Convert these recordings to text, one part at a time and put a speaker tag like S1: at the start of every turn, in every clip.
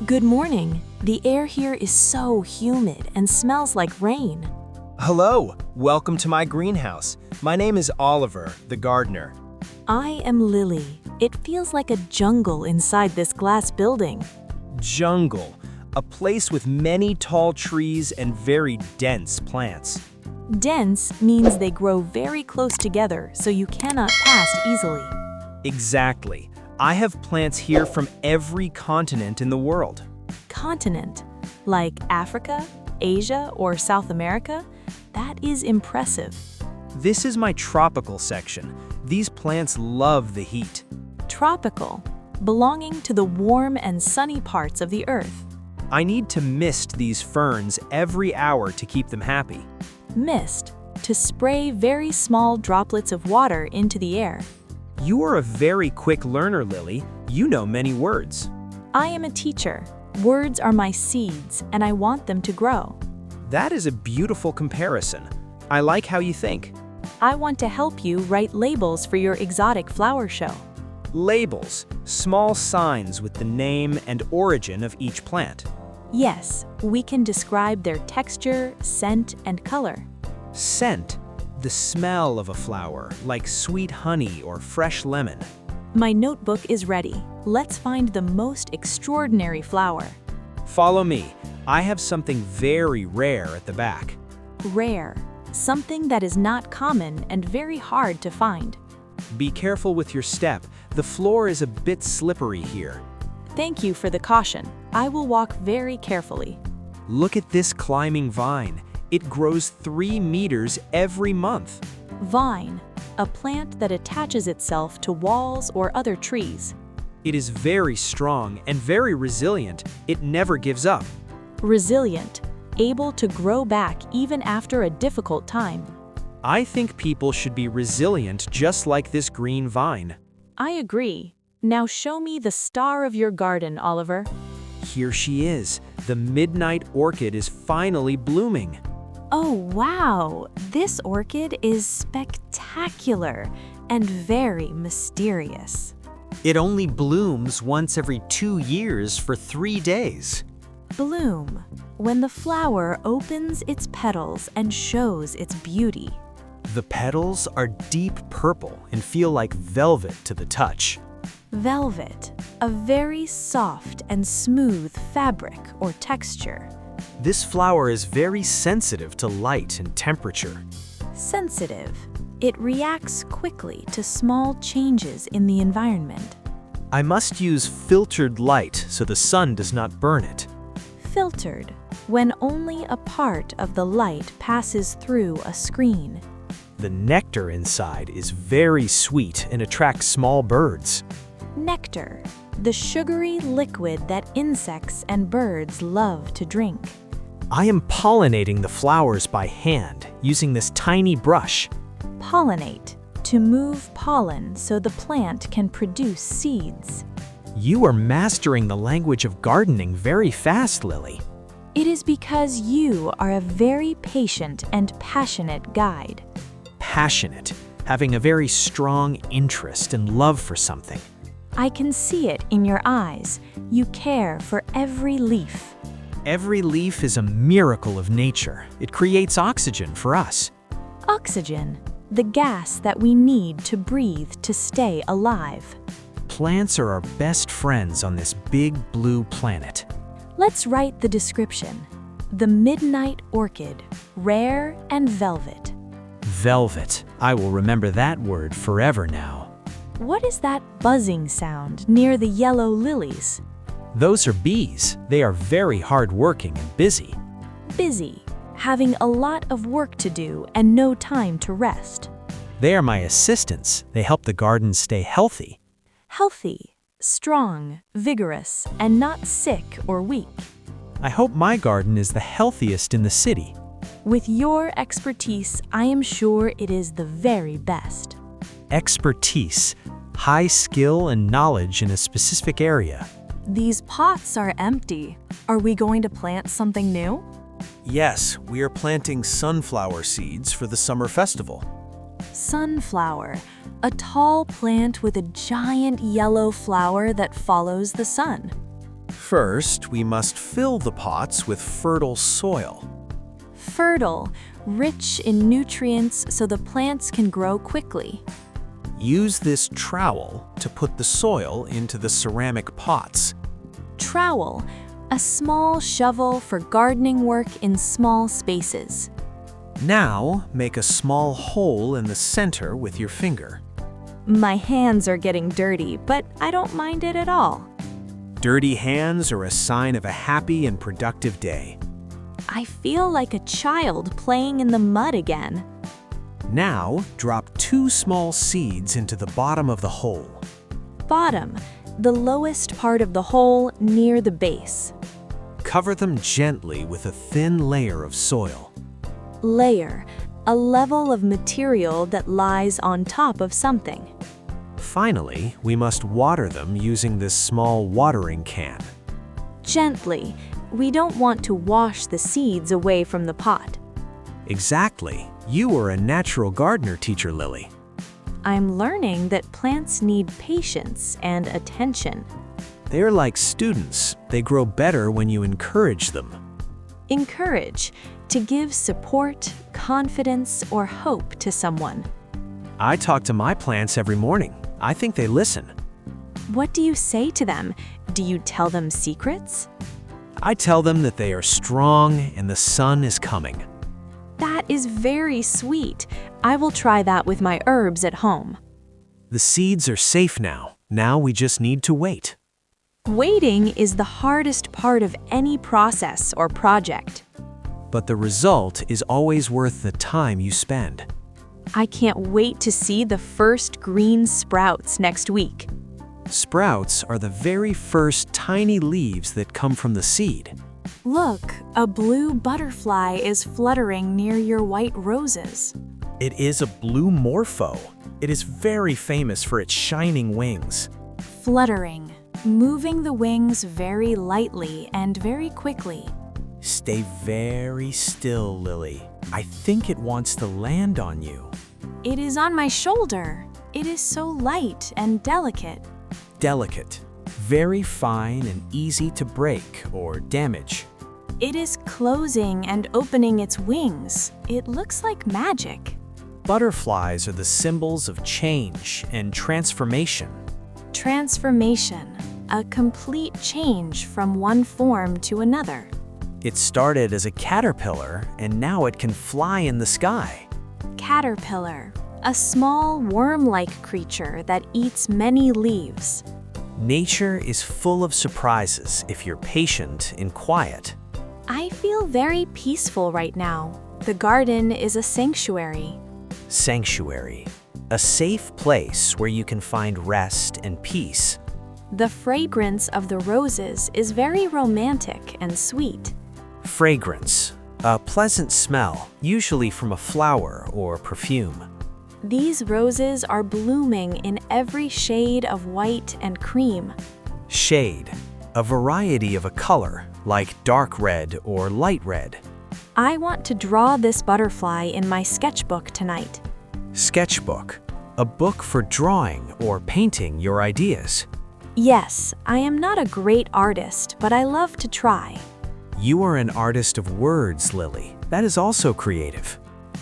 S1: Good morning. The air here is so humid and smells like rain.
S2: Hello, welcome to my greenhouse. My name is Oliver, the gardener.
S1: I am Lily. It feels like a jungle inside this glass building.
S2: Jungle, a place with many tall trees and very dense plants.
S1: Dense means they grow very close together so you cannot pass easily.
S2: Exactly. I have plants here from every continent in the world.
S1: Continent, like Africa, Asia, or South America? That is impressive.
S2: This is my tropical section. These plants love the heat.
S1: Tropical, belonging to the warm and sunny parts of the earth.
S2: I need to mist these ferns every hour to keep them happy.
S1: Mist, to spray very small droplets of water into the air.
S2: You are a very quick learner, Lily. You know many words.
S1: I am a teacher. Words are my seeds, and I want them to grow.
S2: That is a beautiful comparison. I like how you think.
S1: I want to help you write labels for your exotic flower show.
S2: Labels, small signs with the name and origin of each plant.
S1: Yes, we can describe their texture, scent, and color.
S2: Scent, the smell of a flower, like sweet honey or fresh lemon.
S1: My notebook is ready. Let's find the most extraordinary flower.
S2: Follow me. I have something very rare at the back.
S1: Rare, something that is not common and very hard to find.
S2: Be careful with your step. The floor is a bit slippery here.
S1: Thank you for the caution. I will walk very carefully.
S2: Look at this climbing vine. It grows 3 meters every month.
S1: Vine, a plant that attaches itself to walls or other trees.
S2: It is very strong and very resilient. It never gives up.
S1: Resilient, able to grow back even after a difficult time.
S2: I think people should be resilient just like this green vine.
S1: I agree. Now show me the star of your garden, Oliver.
S2: Here she is. The midnight orchid is finally blooming.
S1: Oh, wow! This orchid is spectacular and very mysterious.
S3: It only blooms once every 2 years for 3 days.
S1: Bloom, when the flower opens its petals and shows its beauty.
S3: The petals are deep purple and feel like velvet to the touch.
S1: Velvet, a very soft and smooth fabric or texture.
S3: This flower is very sensitive to light and temperature.
S1: Sensitive, it reacts quickly to small changes in the environment.
S3: I must use filtered light so the sun does not burn it.
S1: Filtered, when only a part of the light passes through a screen.
S3: The nectar inside is very sweet and attracts small birds.
S1: Nectar, the sugary liquid that insects and birds love to drink.
S3: I am pollinating the flowers by hand using this tiny brush.
S1: Pollinate, to move pollen so the plant can produce seeds.
S3: You are mastering the language of gardening very fast, Lily.
S1: It is because you are a very patient and passionate guide.
S3: Passionate, having a very strong interest and love for something.
S1: I can see it in your eyes. You care for every leaf.
S3: Every leaf is a miracle of nature. It creates oxygen for us.
S1: Oxygen, the gas that we need to breathe to stay alive.
S3: Plants are our best friends on this big blue planet.
S1: Let's write the description. The midnight orchid, rare and velvet.
S3: Velvet. I will remember that word forever now.
S1: What is that buzzing sound near the yellow lilies?
S3: Those are bees. They are very hardworking and busy.
S1: Busy, having a lot of work to do and no time to rest.
S3: They are my assistants. They help the garden stay healthy.
S1: Healthy, strong, vigorous, and not sick or weak.
S3: I hope my garden is the healthiest in the city.
S1: With your expertise, I am sure it is the very best.
S3: Expertise, high skill and knowledge in a specific area.
S1: These pots are empty. Are we going to plant something new?
S4: Yes, we are planting sunflower seeds for the summer festival.
S1: Sunflower, a tall plant with a giant yellow flower that follows the sun.
S4: First, we must fill the pots with fertile soil.
S1: Fertile, rich in nutrients so the plants can grow quickly.
S4: Use this trowel to put the soil into the ceramic pots.
S1: Trowel, a small shovel for gardening work in small spaces.
S4: Now, make a small hole in the center with your finger.
S1: My hands are getting dirty, but I don't mind it at all.
S4: Dirty hands are a sign of a happy and productive day.
S1: I feel like a child playing in the mud again.
S4: Now, drop 2 small seeds into the bottom of the hole.
S1: Bottom, the lowest part of the hole near the base.
S4: Cover them gently with a thin layer of soil.
S1: Layer, a level of material that lies on top of something.
S4: Finally, we must water them using this small watering can.
S1: Gently, we don't want to wash the seeds away from the pot.
S4: Exactly. You are a natural gardener teacher, Lily.
S1: I'm learning that plants need patience and attention.
S4: They're like students. They grow better when you encourage them.
S1: Encourage, to give support, confidence, or hope to someone.
S4: I talk to my plants every morning. I think they listen.
S1: What do you say to them? Do you tell them secrets?
S4: I tell them that they are strong and the sun is coming.
S1: That is very sweet. I will try that with my herbs at home.
S4: The seeds are safe now. Now we just need to wait.
S1: Waiting is the hardest part of any process or project.
S4: But the result is always worth the time you spend.
S1: I can't wait to see the first green sprouts next week.
S4: Sprouts are the very first tiny leaves that come from the seed.
S1: Look, a blue butterfly is fluttering near your white roses.
S2: It is a blue morpho. It is very famous for its shining wings.
S1: Fluttering, moving the wings very lightly and very quickly.
S2: Stay very still, Lily. I think it wants to land on you.
S1: It is on my shoulder. It is so light and delicate.
S2: Delicate, very fine and easy to break or damage.
S1: It is closing and opening its wings. It looks like magic.
S2: Butterflies are the symbols of change and transformation.
S1: Transformation, a complete change from one form to another.
S2: It started as a caterpillar and now it can fly in the sky.
S1: Caterpillar, a small worm-like creature that eats many leaves.
S2: Nature is full of surprises if you're patient and quiet.
S1: I feel very peaceful right now. The garden is a sanctuary.
S2: Sanctuary, a safe place where you can find rest and peace.
S1: The fragrance of the roses is very romantic and sweet.
S2: Fragrance, a pleasant smell, usually from a flower or perfume.
S1: These roses are blooming in every shade of white and cream.
S2: Shade, a variety of a color, like dark red or light red.
S1: I want to draw this butterfly in my sketchbook tonight.
S2: Sketchbook, a book for drawing or painting your ideas.
S1: Yes, I am not a great artist, but I love to try.
S2: You are an artist of words, Lily. That is also creative.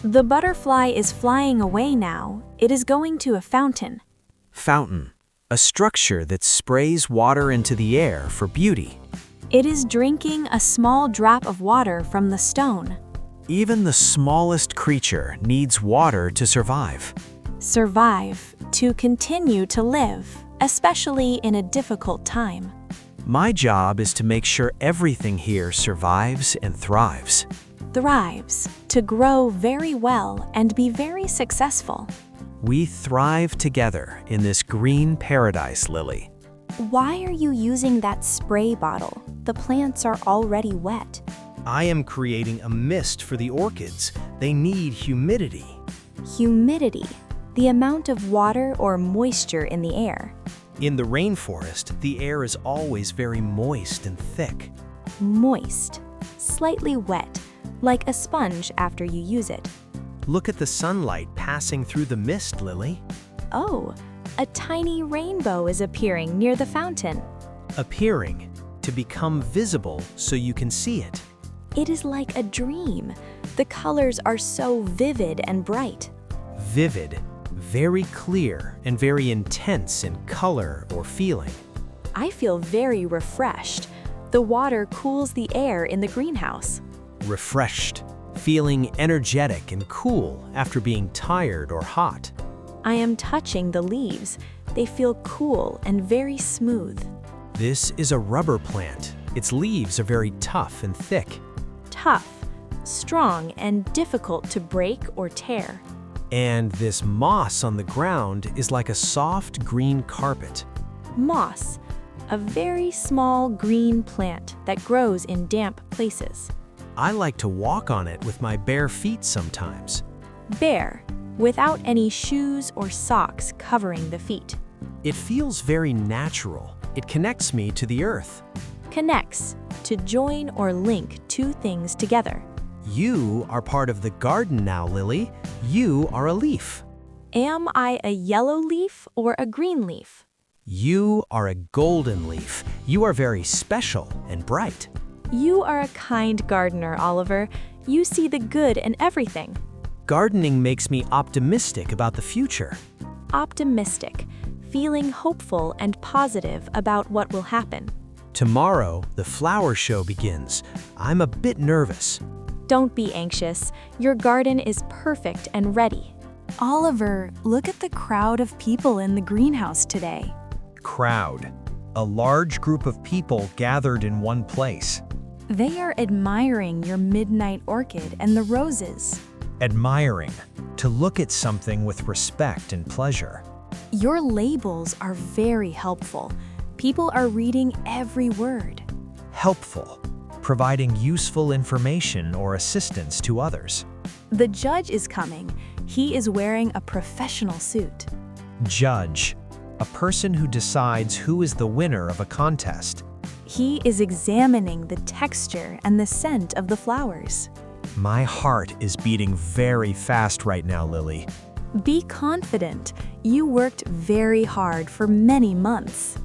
S1: The butterfly is flying away now. It is going to a fountain.
S2: Fountain, a structure that sprays water into the air for beauty.
S1: It is drinking a small drop of water from the stone.
S2: Even the smallest creature needs water to survive.
S1: Survive, to continue to live, especially in a difficult time.
S2: My job is to make sure everything here survives and thrives.
S1: Thrives, to grow very well and be very successful.
S2: We thrive together in this green paradise, Lily.
S1: Why are you using that spray bottle? The plants are already wet.
S2: I am creating a mist for the orchids. They need humidity.
S1: Humidity, the amount of water or moisture in the air.
S2: In the rainforest, the air is always very moist and thick.
S1: Moist, slightly wet, like a sponge after you use it.
S2: Look at the sunlight passing through the mist, Lily.
S1: Oh, a tiny rainbow is appearing near the fountain.
S2: Appearing.
S3: to become visible so you can see it.
S1: It is like a dream. The colors are so vivid and bright.
S3: Vivid, very clear, and very intense in color or feeling.
S1: I feel very refreshed. The water cools the air in the greenhouse.
S3: Refreshed, feeling energetic and cool after being tired or hot.
S1: I am touching the leaves. They feel cool and very smooth.
S3: This is a rubber plant. Its leaves are very tough and thick.
S1: Tough, strong, and difficult to break or tear.
S3: And this moss on the ground is like a soft green carpet.
S1: Moss, a very small green plant that grows in damp places.
S3: I like to walk on it with my bare feet sometimes.
S1: Bare, without any shoes or socks covering the feet.
S3: It feels very natural. It connects me to the earth.
S1: Connects, to join or link two things together.
S3: You are part of the garden now, Lily. You are a leaf.
S1: Am I a yellow leaf or a green leaf?
S3: You are a golden leaf. You are very special and bright.
S1: You are a kind gardener, Oliver. You see the good in everything.
S3: Gardening makes me optimistic about the future.
S1: Optimistic, feeling hopeful and positive about what will happen.
S3: Tomorrow, the flower show begins. I'm a bit nervous.
S1: Don't be anxious. Your garden is perfect and ready. Oliver, look at the crowd of people in the greenhouse today.
S2: Crowd. A large group of people gathered in one place.
S1: They are admiring your midnight orchid and the roses.
S2: Admiring. To look at something with respect and pleasure.
S1: Your labels are very helpful. People are reading every word.
S2: Helpful. Providing useful information or assistance to others.
S1: The judge is coming. He is wearing a professional suit.
S2: Judge. A person who decides who is the winner of a contest.
S1: He is examining the texture and the scent of the flowers.
S2: My heart is beating very fast right now, Lily.
S1: Be confident. You worked very hard for many months.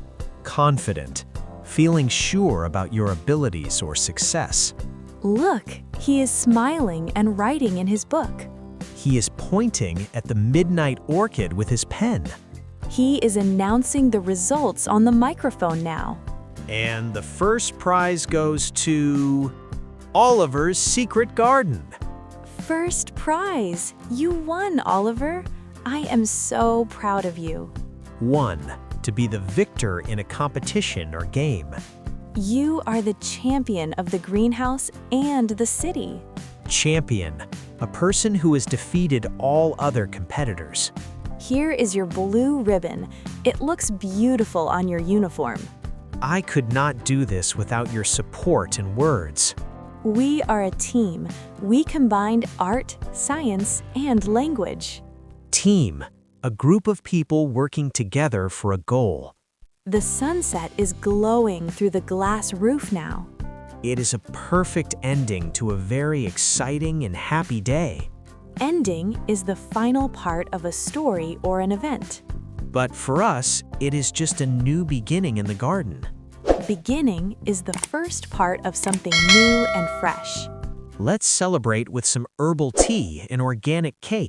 S2: Confident. Feeling sure about your abilities or success.
S1: Look, he is smiling and writing in his book.
S2: He is pointing at the midnight orchid with his pen.
S1: He is announcing the results on the microphone now.
S3: And the first prize goes to Oliver's secret garden.
S1: First prize! You won, Oliver. I am so proud of you.
S3: 1. To be the victor in a competition or game.
S1: You are the champion of the greenhouse and the city.
S3: Champion. A person who has defeated all other competitors.
S1: Here is your blue ribbon. It looks beautiful on your uniform.
S3: I could not do this without your support and words.
S1: We are a team. We combined art, science, and language.
S3: Team. A group of people working together for a goal.
S1: The sunset is glowing through the glass roof now.
S3: It is a perfect ending to a very exciting and happy day.
S1: Ending is the final part of a story or an event.
S3: But for us, it is just a new beginning in the garden.
S1: Beginning is the first part of something new and fresh.
S3: Let's celebrate with some herbal tea and organic cake.